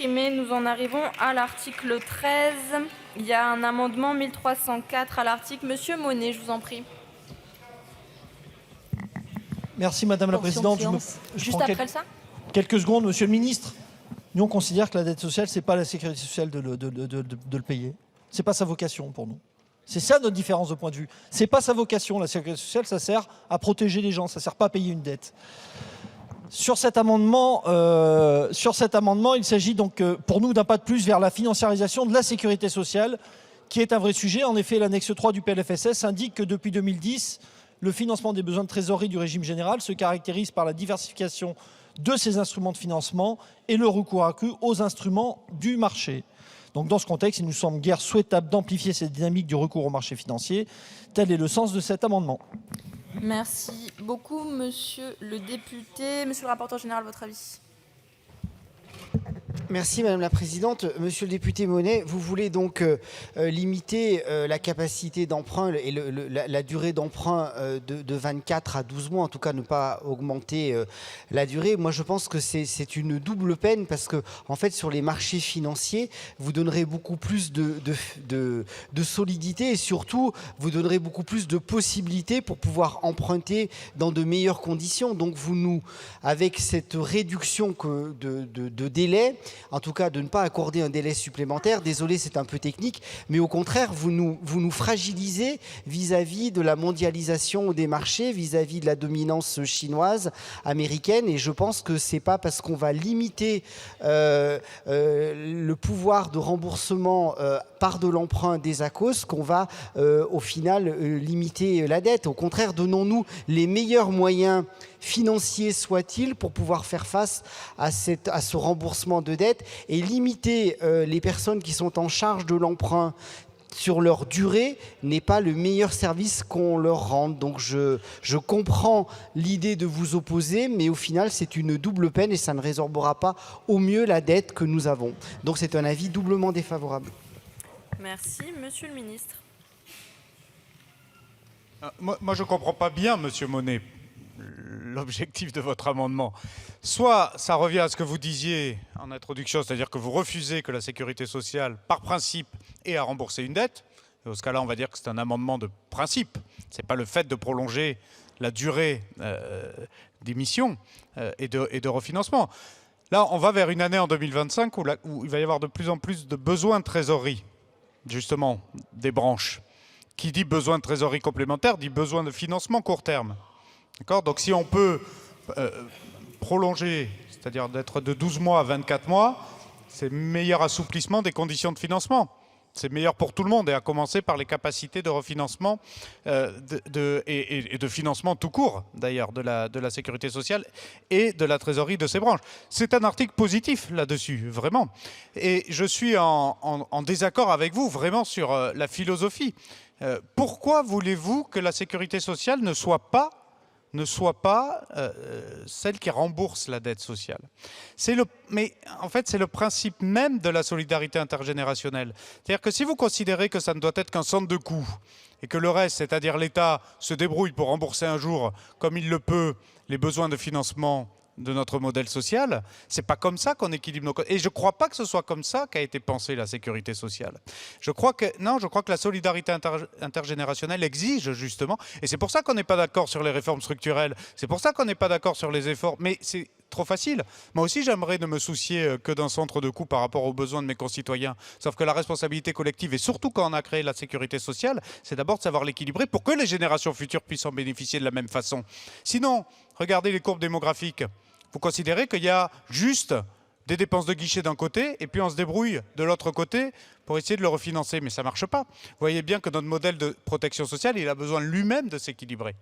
supprimé. Nous en arrivons à l'article 13. Il y a un amendement 1304 à l'article. Monsieur Monnet, je vous en prie. Merci Madame la Présidente. Juste après ça. Quelques secondes, Monsieur le Ministre. Nous, on considère que la dette sociale, ce n'est pas la sécurité sociale de le payer. Ce n'est pas sa vocation pour nous. C'est ça notre différence de point de vue. Ce n'est pas sa vocation. La sécurité sociale, ça sert à protéger les gens, ça ne sert pas à payer une dette. Sur cet amendement, il s'agit donc pour nous d'un pas de plus vers la financiarisation de la sécurité sociale, qui est un vrai sujet. En effet, l'annexe 3 du PLFSS indique que depuis 2010, le financement des besoins de trésorerie du régime général se caractérise par la diversification de ses instruments de financement et le recours accru aux instruments du marché. Donc dans ce contexte, il nous semble guère souhaitable d'amplifier cette dynamique du recours au marché financier. Tel est le sens de cet amendement. Merci beaucoup, monsieur le député. Monsieur le rapporteur général, votre avis? Merci Madame la Présidente. Monsieur le député Monnet, vous voulez donc limiter la capacité d'emprunt et la durée d'emprunt de 24 à 12 mois, en tout cas ne pas augmenter la durée. Moi je pense que c'est une double peine parce que en fait sur les marchés financiers, vous donnerez beaucoup plus de solidité et surtout vous donnerez beaucoup plus de possibilités pour pouvoir emprunter dans de meilleures conditions. Donc avec cette réduction de délai, en tout cas de ne pas accorder un délai supplémentaire. Désolé, c'est un peu technique, mais au contraire, vous nous fragilisez vis-à-vis de la mondialisation des marchés, vis-à-vis de la dominance chinoise, américaine, et je pense que c'est pas parce qu'on va limiter le pouvoir de remboursement par de l'emprunt des ACOS qu'on va au final limiter la dette. Au contraire, donnons-nous les meilleurs moyens financiers soient-ils pour pouvoir faire face à ce remboursement de dette et limiter les personnes qui sont en charge de l'emprunt sur leur durée n'est pas le meilleur service qu'on leur rende. Donc je comprends l'idée de vous opposer, mais au final c'est une double peine et ça ne résorbera pas au mieux la dette que nous avons. Donc c'est un avis doublement défavorable. Merci. Monsieur le ministre. Moi je ne comprends pas bien, Monsieur Monnet, l'objectif de votre amendement. Soit ça revient à ce que vous disiez en introduction, c'est-à-dire que vous refusez que la sécurité sociale, par principe, ait à rembourser une dette. Et dans ce cas-là, on va dire que c'est un amendement de principe. Ce n'est pas le fait de prolonger la durée d'émission et de refinancement. Là, on va vers une année en 2025 où il va y avoir de plus en plus de besoins de trésorerie, justement, des branches. Qui dit besoin de trésorerie complémentaire, dit besoin de financement court terme. D'accord ? Donc si on peut prolonger, c'est-à-dire d'être de 12 mois à 24 mois, c'est meilleur assouplissement des conditions de financement. C'est meilleur pour tout le monde, et à commencer par les capacités de refinancement et de financement tout court, d'ailleurs, de la sécurité sociale et de la trésorerie de ces branches. C'est un article positif là-dessus, vraiment. Et je suis en désaccord avec vous, vraiment, sur la philosophie. Pourquoi voulez-vous que la sécurité sociale ne soit pas celle qui rembourse la dette sociale? Mais en fait, c'est le principe même de la solidarité intergénérationnelle. C'est-à-dire que si vous considérez que ça ne doit être qu'un centre de coût et que le reste, c'est-à-dire l'État, se débrouille pour rembourser un jour, comme il le peut, les besoins de financement de notre modèle social, c'est pas comme ça qu'on équilibre nos... Et je ne crois pas que ce soit comme ça qu'a été pensée la sécurité sociale. Je crois que la solidarité intergénérationnelle exige justement, et c'est pour ça qu'on n'est pas d'accord sur les réformes structurelles, c'est pour ça qu'on n'est pas d'accord sur les efforts, mais c'est trop facile. Moi aussi, j'aimerais ne me soucier que d'un centre de coût par rapport aux besoins de mes concitoyens. Sauf que la responsabilité collective, et surtout quand on a créé la sécurité sociale, c'est d'abord de savoir l'équilibrer pour que les générations futures puissent en bénéficier de la même façon. Sinon, regardez les courbes démographiques. Vous considérez qu'il y a juste des dépenses de guichet d'un côté et puis on se débrouille de l'autre côté pour essayer de le refinancer. Mais ça ne marche pas. Vous voyez bien que notre modèle de protection sociale, il a besoin lui-même de s'équilibrer.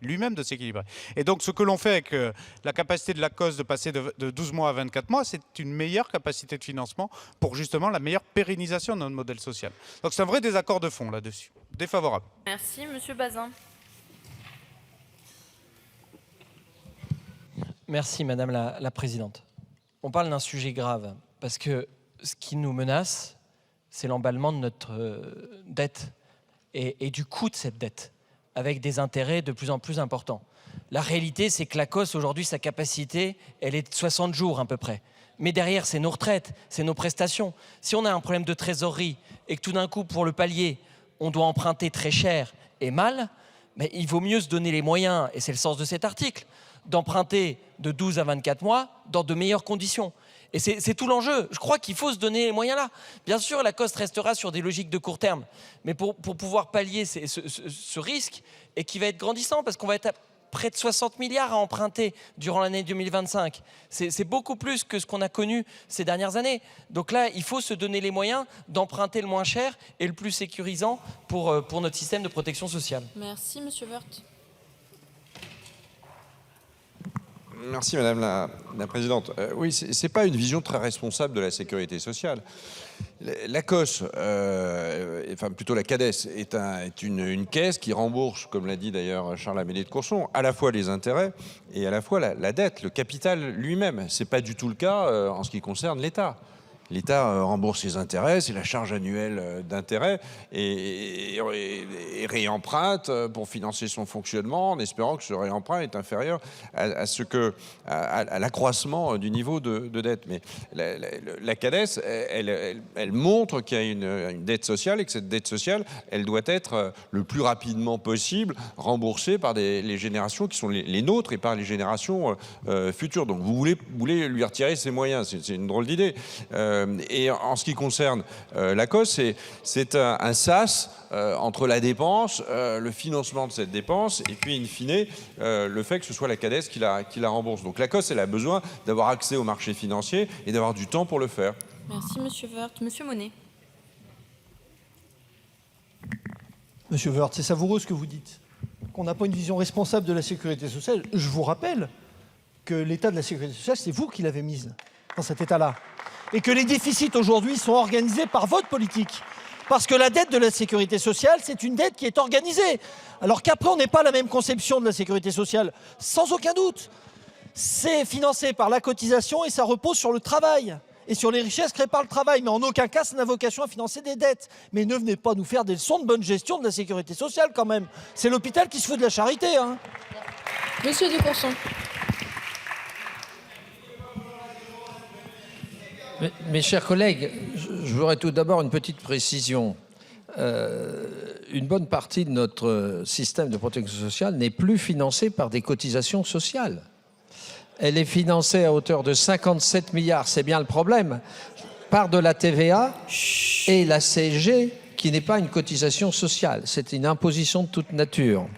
Et donc ce que l'on fait avec la capacité de la cause de passer de 12 mois à 24 mois, c'est une meilleure capacité de financement pour justement la meilleure pérennisation de notre modèle social. Donc c'est un vrai désaccord de fond là-dessus. Défavorable. Merci. Monsieur Bazin. Merci Madame la Présidente. On parle d'un sujet grave parce que ce qui nous menace, c'est l'emballement de notre dette et du coût de cette dette, avec des intérêts de plus en plus importants. La réalité, c'est que l'ACOS, aujourd'hui, sa capacité, elle est de 60 jours à peu près. Mais derrière, c'est nos retraites, c'est nos prestations. Si on a un problème de trésorerie et que tout d'un coup, pour le pallier, on doit emprunter très cher et mal, mais il vaut mieux se donner les moyens, et c'est le sens de cet article, d'emprunter de 12 à 24 mois dans de meilleures conditions. Et c'est tout l'enjeu. Je crois qu'il faut se donner les moyens là. Bien sûr, la COST restera sur des logiques de court terme, mais pour pouvoir pallier ce risque, et qui va être grandissant, parce qu'on va être à près de 60 milliards à emprunter durant l'année 2025. C'est beaucoup plus que ce qu'on a connu ces dernières années. Donc là, il faut se donner les moyens d'emprunter le moins cher et le plus sécurisant pour notre système de protection sociale. Merci, Monsieur Woerth. Merci Madame la Présidente. Oui, ce n'est pas une vision très responsable de la sécurité sociale. La COS, enfin plutôt la CADES, est une caisse qui rembourse, comme l'a dit d'ailleurs Charles Amédée de Courson, à la fois les intérêts et à la fois la dette, le capital lui-même. Ce n'est pas du tout le cas en ce qui concerne l'État. L'État rembourse ses intérêts, c'est la charge annuelle d'intérêts et réemprunte pour financer son fonctionnement en espérant que ce réemprunt est inférieur à l'accroissement du niveau de dette. Mais la CADES, elle montre qu'il y a une dette sociale et que cette dette sociale, elle doit être le plus rapidement possible remboursée par les générations qui sont les nôtres et par les générations futures. Donc vous voulez lui retirer ses moyens, c'est une drôle d'idée. Et en ce qui concerne la COS, c'est un sas entre la dépense, le financement de cette dépense, et puis in fine, le fait que ce soit la CADES qui la rembourse. Donc la COS, elle a besoin d'avoir accès au marché financier et d'avoir du temps pour le faire. Merci, Monsieur Woerth. Monsieur Monnet. Monsieur Woerth, c'est savoureux ce que vous dites, qu'on n'a pas une vision responsable de la sécurité sociale. Je vous rappelle que l'état de la sécurité sociale, c'est vous qui l'avez mise dans cet état-là. Et que les déficits aujourd'hui sont organisés par votre politique. Parce que la dette de la sécurité sociale, c'est une dette qui est organisée. Alors qu'après, on n'est pas la même conception de la sécurité sociale, sans aucun doute. C'est financé par la cotisation et ça repose sur le travail et sur les richesses créées par le travail. Mais en aucun cas, ça n'a vocation à financer des dettes. Mais ne venez pas nous faire des leçons de bonne gestion de la sécurité sociale quand même. C'est l'hôpital qui se fout de la charité, hein. Monsieur de Courson. Mes chers collègues, je voudrais tout d'abord une petite précision. Une bonne partie de notre système de protection sociale n'est plus financée par des cotisations sociales. Elle est financée à hauteur de 57 milliards, c'est bien le problème, par de la TVA et la CSG, qui n'est pas une cotisation sociale, c'est une imposition de toute nature,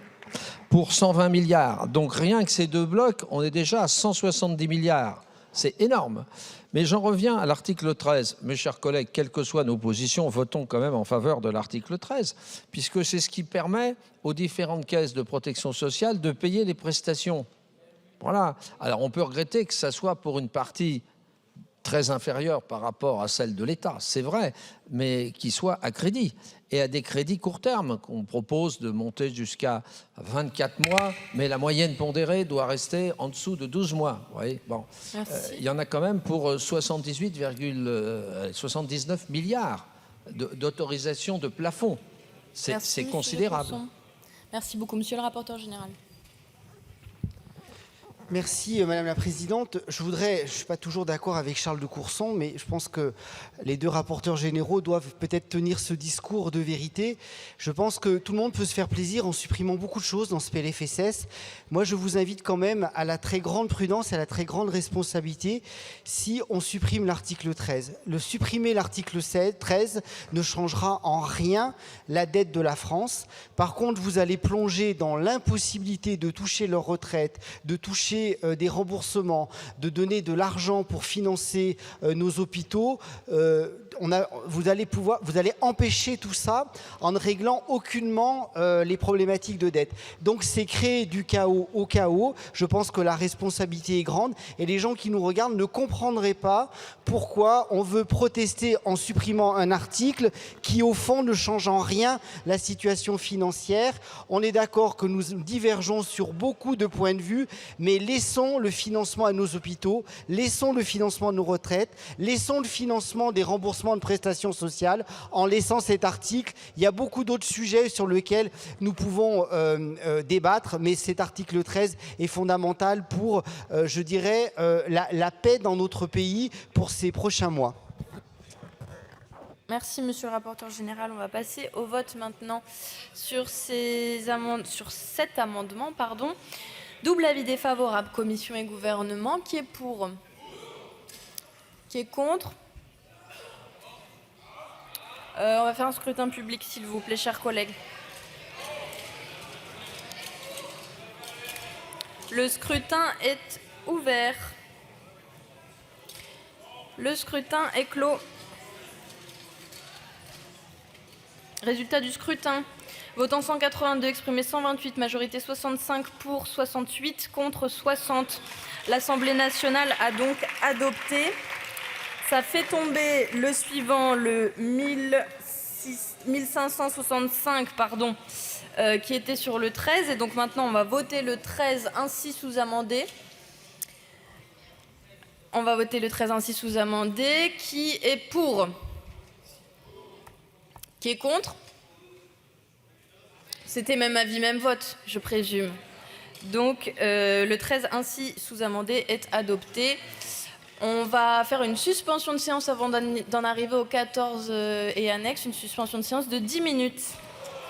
pour 120 milliards. Donc rien que ces deux blocs, on est déjà à 170 milliards. C'est énorme. Mais j'en reviens à l'article 13. Mes chers collègues, quelles que soient nos positions, votons quand même en faveur de l'article 13, puisque c'est ce qui permet aux différentes caisses de protection sociale de payer les prestations. Voilà. Alors on peut regretter que ça soit pour une partie très inférieure par rapport à celle de l'État, c'est vrai, mais qui soit à crédit et à des crédits court terme qu'on propose de monter jusqu'à 24 mois, mais la moyenne pondérée doit rester en dessous de 12 mois. Vous voyez, bon, il y en a quand même pour 78,79 milliards d'autorisation de plafond. C'est considérable. Merci beaucoup, Monsieur le rapporteur général. Merci Madame la Présidente. Je ne suis pas toujours d'accord avec Charles de Courson, mais je pense que les deux rapporteurs généraux doivent peut-être tenir ce discours de vérité. Je pense que tout le monde peut se faire plaisir en supprimant beaucoup de choses dans ce PLFSS. Moi, je vous invite quand même à la très grande prudence et à la très grande responsabilité si on supprime l'article 13. Supprimer l'article 13 ne changera en rien la dette de la France. Par contre, vous allez plonger dans l'impossibilité de toucher leur retraite, de toucher des remboursements, de donner de l'argent pour financer nos hôpitaux. Vous allez empêcher tout ça en ne réglant aucunement les problématiques de dette. Donc c'est créer du chaos au chaos. Je pense que la responsabilité est grande et les gens qui nous regardent ne comprendraient pas pourquoi on veut protester en supprimant un article qui au fond ne change en rien la situation financière. On est d'accord que nous divergeons sur beaucoup de points de vue, mais laissons le financement à nos hôpitaux, laissons le financement à nos retraites, laissons le financement des remboursements établissement de prestations sociales en laissant cet article. Il y a beaucoup d'autres sujets sur lesquels nous pouvons débattre, mais cet article 13 est fondamental pour, je dirais, la paix dans notre pays pour ces prochains mois. Merci, monsieur le rapporteur général. On va passer au vote maintenant sur cet amendement. Double avis défavorable, commission et gouvernement. Qui est pour? Qui est contre? On va faire un scrutin public, s'il vous plaît, chers collègues. Le scrutin est ouvert. Le scrutin est clos. Résultat du scrutin. Votant 182, exprimé 128, majorité 65 pour, 68 contre 60. L'Assemblée nationale a donc adopté. Ça fait tomber le suivant, le 1565, qui était sur le 13. Et donc maintenant, on va voter le 13 ainsi sous-amendé. On va voter le 13 ainsi sous-amendé. Qui est pour? Qui est contre? C'était même avis, même vote, je présume. Donc, le 13 ainsi sous-amendé est adopté. On va faire une suspension de séance avant d'en arriver au 14 et annexe, une suspension de séance de 10 minutes.